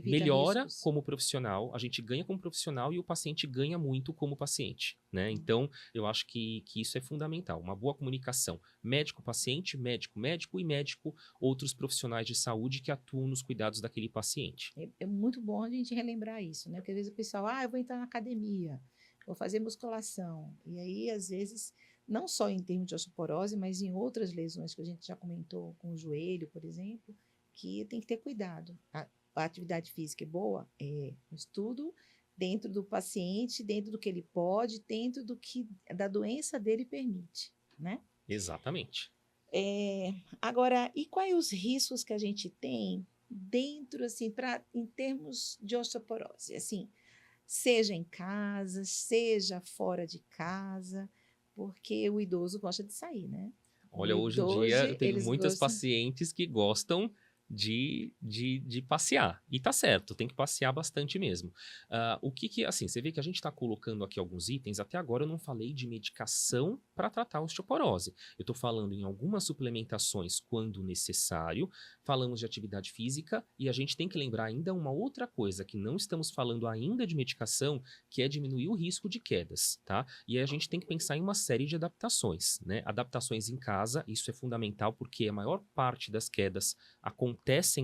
melhora riscos. como profissional, a gente ganha como profissional e o paciente ganha muito como paciente, né? Então, eu acho que isso é fundamental, uma boa comunicação, médico-paciente, médico-médico e médico, outros profissionais de saúde que atuam nos cuidados daquele paciente. É muito bom a gente relembrar isso, né? Porque às vezes o pessoal, eu vou entrar na academia, vou fazer musculação, e aí às vezes não só em termos de osteoporose, mas em outras lesões que a gente já comentou, com o joelho, por exemplo, que tem que ter cuidado. A atividade física é boa? Mas tudo dentro do paciente, dentro do que ele pode, dentro do que da doença dele permite, né? Exatamente. Agora, e quais os riscos que a gente tem dentro, assim, em termos de osteoporose? Assim, seja em casa, seja fora de casa, porque o idoso gosta de sair, né? Olha, hoje em dia eu tenho muitas pacientes que gostam de passear. E tá certo, tem que passear bastante mesmo. Assim, você vê que a gente está colocando aqui alguns itens, até agora eu não falei de medicação para tratar a osteoporose. Eu estou falando em algumas suplementações quando necessário, falamos de atividade física e a gente tem que lembrar ainda uma outra coisa, que não estamos falando ainda de medicação, que é diminuir o risco de quedas, tá? E aí a gente tem que pensar em uma série de adaptações, né? Adaptações em casa, isso é fundamental porque a maior parte das quedas acontecem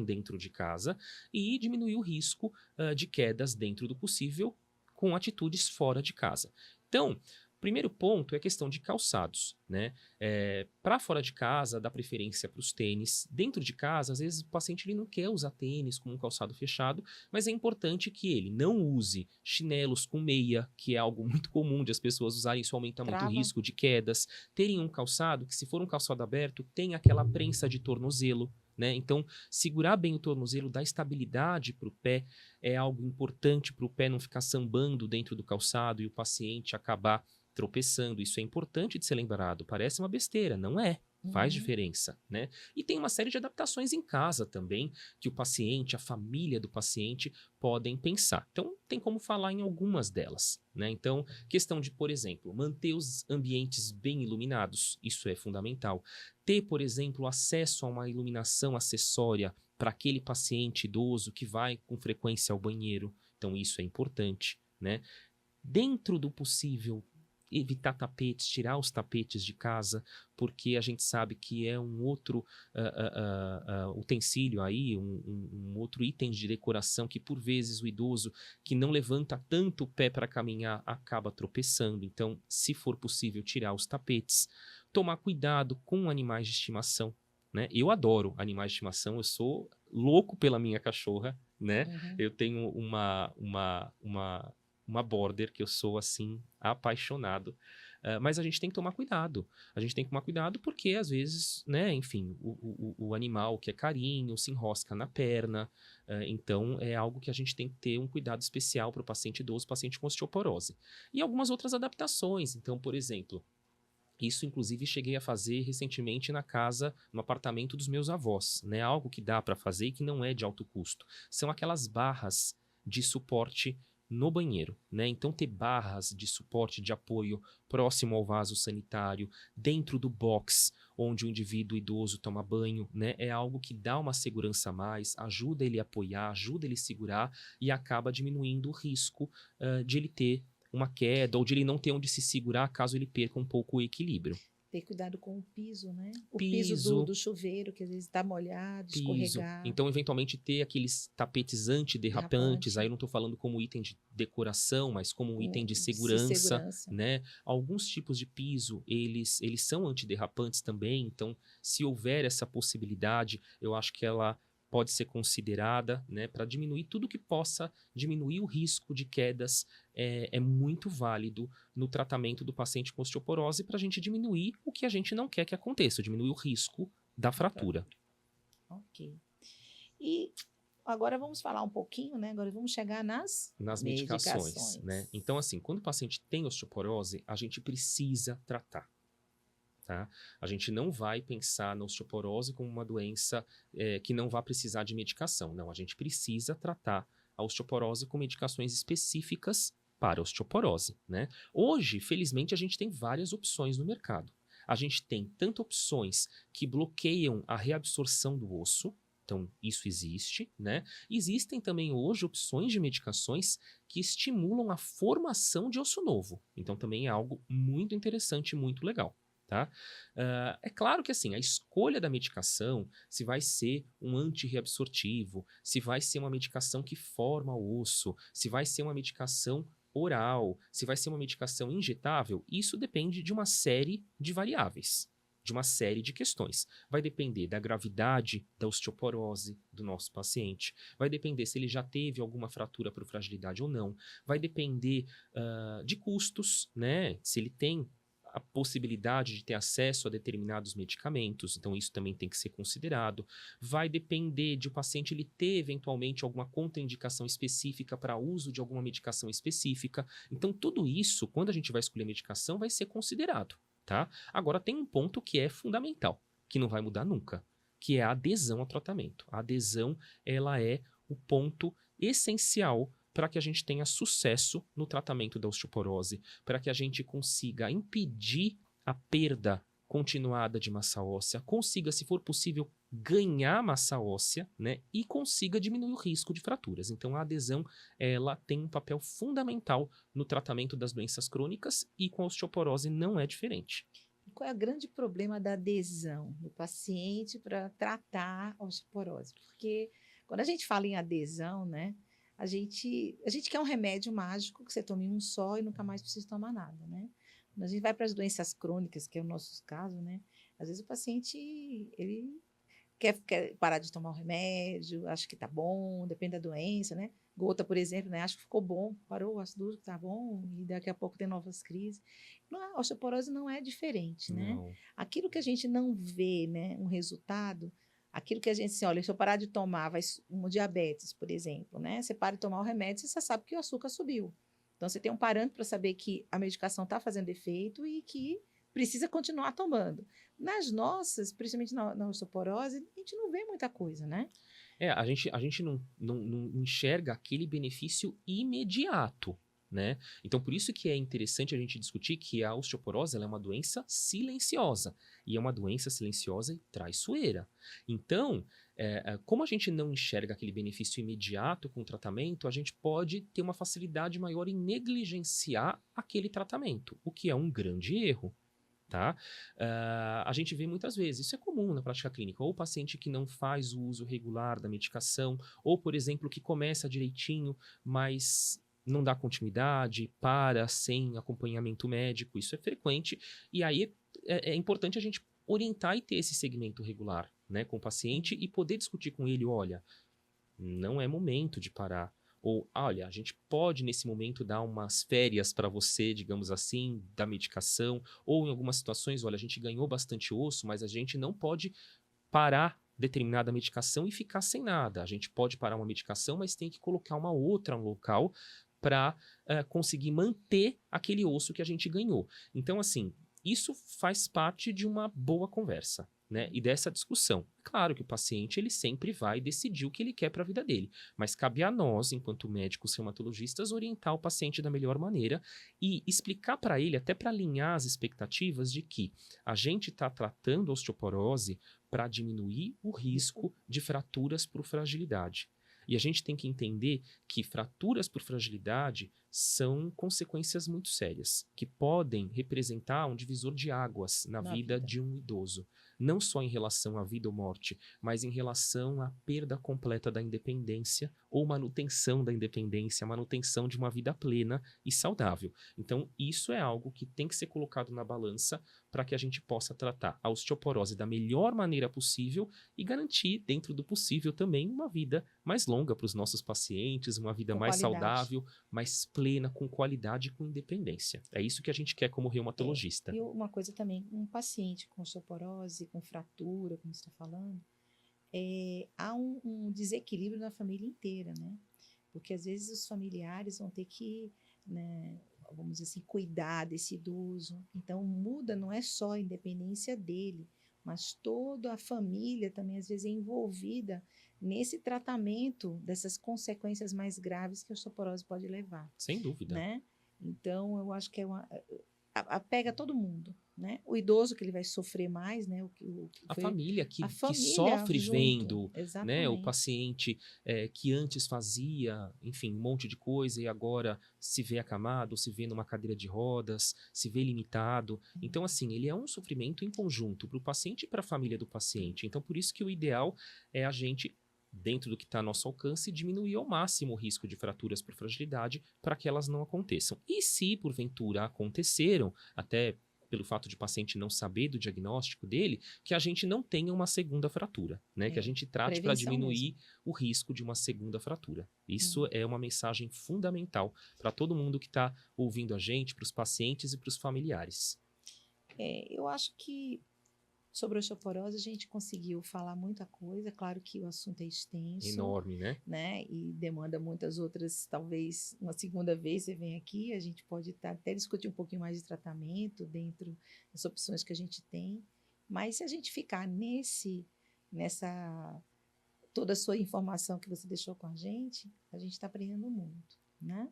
dentro de casa, e diminuir o risco de quedas dentro do possível com atitudes fora de casa. Então, primeiro ponto é a questão de calçados, né? Para fora de casa, dá preferência para os tênis. Dentro de casa, às vezes o paciente ele não quer usar tênis como um calçado fechado, mas é importante que ele não use chinelos com meia, que é algo muito comum de as pessoas usarem, isso aumenta muito o Trava. risco de quedas. Terem um calçado que, se for um calçado aberto, tem aquela prensa de tornozelo, né? Então, segurar bem o tornozelo, dar estabilidade para o pé, é algo importante para o pé não ficar sambando dentro do calçado e o paciente acabar tropeçando. Isso é importante de ser lembrado. Parece uma besteira, não é. Faz diferença, né? E tem uma série de adaptações em casa também, que o paciente, a família do paciente podem pensar. Então, tem como falar em algumas delas, né? Então, questão de, por exemplo, manter os ambientes bem iluminados, isso é fundamental. Ter, por exemplo, acesso a uma iluminação acessória para aquele paciente idoso que vai com frequência ao banheiro, então isso é importante, né? Dentro do possível, evitar tapetes, tirar os tapetes de casa, porque a gente sabe que é um outro utensílio aí, um outro item de decoração que, por vezes, o idoso que não levanta tanto o pé para caminhar acaba tropeçando. Então, se for possível, tirar os tapetes. Tomar cuidado com animais de estimação, né? Eu adoro animais de estimação, eu sou louco pela minha cachorra, né? Eu tenho uma border que eu sou, assim, apaixonado. Mas a gente tem que tomar cuidado. A gente tem que tomar cuidado porque, às vezes, né, enfim, o animal quer carinho, se enrosca na perna. Então, é algo que a gente tem que ter um cuidado especial para o paciente idoso, paciente com osteoporose. E algumas outras adaptações. Então, por exemplo, isso, inclusive, cheguei a fazer recentemente na casa, no apartamento dos meus avós, né? Algo que dá para fazer e que não é de alto custo. São aquelas barras de suporte no banheiro, né? Então, ter barras de suporte, de apoio próximo ao vaso sanitário, dentro do box onde o indivíduo idoso toma banho, né? É algo que dá uma segurança a mais, ajuda ele a apoiar, ajuda ele a segurar e acaba diminuindo o risco de ele ter uma queda ou de ele não ter onde se segurar caso ele perca um pouco o equilíbrio. Ter cuidado com o piso, né? O piso Piso, do chuveiro, que às vezes está molhado, piso. escorregar, Então, eventualmente, ter aqueles tapetes antiderrapantes, aí derrapante, eu não estou falando como item de decoração, mas como um item de de segurança, segurança. né? Alguns tipos de piso, eles são antiderrapantes também, então, se houver essa possibilidade, eu acho que ela pode ser considerada, né, para diminuir tudo que possa diminuir o risco de quedas, é muito válido no tratamento do paciente com osteoporose para a gente diminuir o que a gente não quer que aconteça, diminuir o risco da fratura. Ok. E agora vamos falar um pouquinho, né? Agora vamos chegar nas Medicações, né? Então, assim, quando o paciente tem osteoporose, a gente precisa tratar. Tá? A gente não vai pensar na osteoporose como uma doença que não vai precisar de medicação. Não, a gente precisa tratar a osteoporose com medicações específicas para a osteoporose, né? Hoje, felizmente, a gente tem várias opções no mercado. A gente tem tanto opções que bloqueiam a reabsorção do osso, então isso existe, né? Existem também hoje opções de medicações que estimulam a formação de osso novo. Então também é algo muito interessante e muito legal. Tá? É claro que assim, a escolha da medicação, se vai ser um antirreabsortivo, se vai ser uma medicação que forma o osso, se vai ser uma medicação oral, se vai ser uma medicação injetável, isso depende de uma série de variáveis, de uma série de questões. Vai depender da gravidade da osteoporose do nosso paciente, vai depender se ele já teve alguma fratura por fragilidade ou não, vai depender de custos, né? Se ele tem a possibilidade de ter acesso a determinados medicamentos, então isso também tem que ser considerado. Vai depender de o paciente ele ter eventualmente alguma contraindicação específica para uso de alguma medicação específica. Então tudo isso, quando a gente vai escolher medicação, vai ser considerado, tá? Agora tem um ponto que é fundamental, que não vai mudar nunca, que é a adesão ao tratamento. A adesão, ela é o ponto essencial para que a gente tenha sucesso no tratamento da osteoporose, para que a gente consiga impedir a perda continuada de massa óssea, consiga, se for possível, ganhar massa óssea, né, e consiga diminuir o risco de fraturas. Então, a adesão, ela tem um papel fundamental no tratamento das doenças crônicas e com a osteoporose não é diferente. Qual é o grande problema da adesão do paciente para tratar a osteoporose? Porque quando a gente fala em adesão, né, a gente quer um remédio mágico que você tome um só e nunca mais precisa tomar nada, né? Quando a gente vai para as doenças crônicas, que é o nosso caso, né? Às vezes o paciente, ele quer parar de tomar o remédio, acha que tá bom, depende da doença, né? Gota, por exemplo, né? Acho que ficou bom, parou o ácido úrico, tá bom, e daqui a pouco tem novas crises. A osteoporose não é diferente, né? Não. Aquilo que a gente não vê, né, um resultado, aquilo que a gente, assim, olha, se eu parar de tomar, um diabetes, por exemplo, né? Você para de tomar o remédio, você sabe que o açúcar subiu. Então, você tem um parâmetro para saber que a medicação está fazendo efeito e que precisa continuar tomando. Nas nossas, principalmente na osteoporose, a gente não vê muita coisa, né? A gente não enxerga aquele benefício imediato, né? Então, por isso que é interessante a gente discutir que a osteoporose ela é uma doença silenciosa. E é uma doença silenciosa e traiçoeira. Então, como a gente não enxerga aquele benefício imediato com o tratamento, a gente pode ter uma facilidade maior em negligenciar aquele tratamento, o que é um grande erro. Tá? A gente vê muitas vezes, isso é comum na prática clínica, ou o paciente que não faz o uso regular da medicação, ou, por exemplo, que começa direitinho, mas não dá continuidade, para sem acompanhamento médico, isso é frequente, e aí é importante a gente orientar e ter esse segmento regular, né, com o paciente e poder discutir com ele, olha, não é momento de parar. Ou, olha, a gente pode nesse momento dar umas férias para você, digamos assim, da medicação. Ou em algumas situações, olha, a gente ganhou bastante osso, mas a gente não pode parar determinada medicação e ficar sem nada. A gente pode parar uma medicação, mas tem que colocar uma outra no local para conseguir manter aquele osso que a gente ganhou. Então, assim, isso faz parte de uma boa conversa, né? E dessa discussão. Claro que o paciente ele sempre vai decidir o que ele quer para a vida dele, mas cabe a nós, enquanto médicos reumatologistas, orientar o paciente da melhor maneira e explicar para ele, até para alinhar as expectativas de que a gente está tratando a osteoporose para diminuir o risco de fraturas por fragilidade. E a gente tem que entender que fraturas por fragilidade são consequências muito sérias, que podem representar um divisor de águas na vida de um idoso. Não só em relação à vida ou morte, mas em relação à perda completa da independência ou manutenção da independência, manutenção de uma vida plena e saudável. Então, isso é algo que tem que ser colocado na balança para que a gente possa tratar a osteoporose da melhor maneira possível e garantir, dentro do possível, também uma vida mais longa para os nossos pacientes, uma vida Com mais qualidade. saudável, mais plena, com qualidade e com independência. É isso que a gente quer como reumatologista. E uma coisa também, um paciente com osteoporose, com fratura, como você está falando, há um desequilíbrio na família inteira, né? Porque às vezes os familiares vão ter que, né, vamos dizer assim, cuidar desse idoso. Então muda, não é só a independência dele, mas toda a família também às vezes é envolvida nesse tratamento dessas consequências mais graves que a osteoporose pode levar, Sem dúvida. né? Então eu acho que pega todo mundo, né? O idoso que ele vai sofrer mais, né? A família que família sofre junto, vendo, né, o exatamente. paciente que antes fazia, enfim, um monte de coisa e agora se vê acamado, se vê numa cadeira de rodas, se vê limitado. Então, assim, ele é um sofrimento em conjunto para o paciente e para a família do paciente. Então, por isso que o ideal é a gente, dentro do que está a nosso alcance, diminuir ao máximo o risco de fraturas por fragilidade para que elas não aconteçam. E se, porventura, aconteceram, até pelo fato de o paciente não saber do diagnóstico dele, que a gente não tenha uma segunda fratura, né? Que a gente trate para diminuir o risco de uma segunda fratura. Isso é uma mensagem fundamental para todo mundo que está ouvindo a gente, para os pacientes e para os familiares. Eu acho que sobre a osteoporose a gente conseguiu falar muita coisa. Claro que o assunto é extenso. Enorme, né? E demanda muitas outras, talvez uma segunda vez você vem aqui, a gente pode até discutir um pouquinho mais de tratamento dentro das opções que a gente tem. Mas se a gente ficar nessa toda a sua informação que você deixou com a gente está aprendendo muito, né?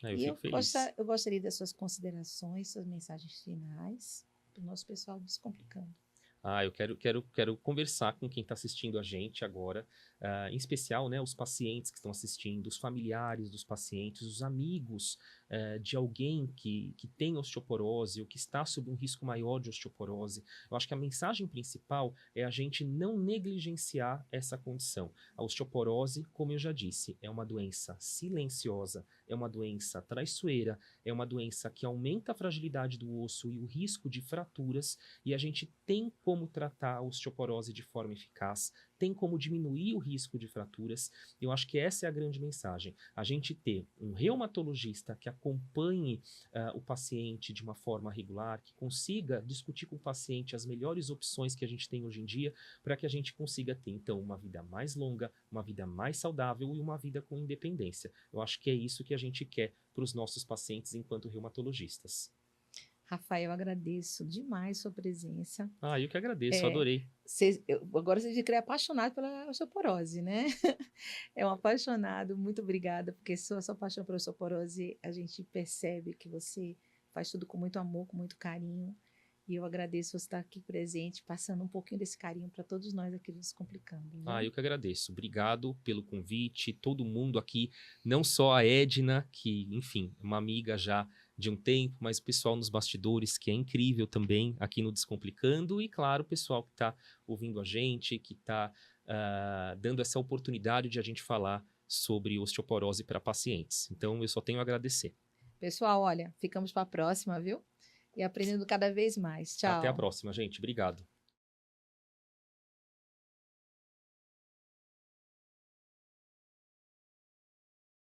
Eu fico feliz. Eu gostaria das suas considerações, suas mensagens finais para o nosso pessoal Descomplicando. Eu quero conversar com quem está assistindo a gente agora em especial, né, os pacientes que estão assistindo, os familiares dos pacientes, os amigos de alguém que tem osteoporose ou que está sob um risco maior de osteoporose. Eu acho que a mensagem principal é a gente não negligenciar essa condição. A osteoporose, como eu já disse, é uma doença silenciosa, é uma doença traiçoeira, é uma doença que aumenta a fragilidade do osso e o risco de fraturas, e a gente tem como tratar a osteoporose de forma eficaz, tem como diminuir o risco de fraturas. Eu acho que essa é a grande mensagem. A gente ter um reumatologista que acompanhe o paciente de uma forma regular, que consiga discutir com o paciente as melhores opções que a gente tem hoje em dia, para que a gente consiga ter, então, uma vida mais longa, uma vida mais saudável e uma vida com independência. Eu acho que é isso que a gente quer para os nossos pacientes enquanto reumatologistas. Rafael, eu agradeço demais sua presença. Ah, eu que agradeço, adorei. Agora você fica apaixonado pela osteoporose, né? É um apaixonado, muito obrigada, porque sua paixão pela osteoporose, a gente percebe que você faz tudo com muito amor, com muito carinho. E eu agradeço você estar aqui presente, passando um pouquinho desse carinho para todos nós aqui nos Complicando. Viu? Ah, eu que agradeço. Obrigado pelo convite, todo mundo aqui, não só a Edna, que, enfim, é uma amiga já de um tempo, mas o pessoal nos bastidores, que é incrível também aqui no Descomplicando, e claro, o pessoal que está ouvindo a gente, que está dando essa oportunidade de a gente falar sobre osteoporose para pacientes. Então, eu só tenho a agradecer. Pessoal, olha, ficamos para a próxima, viu? E aprendendo cada vez mais. Tchau. Até a próxima, gente. Obrigado.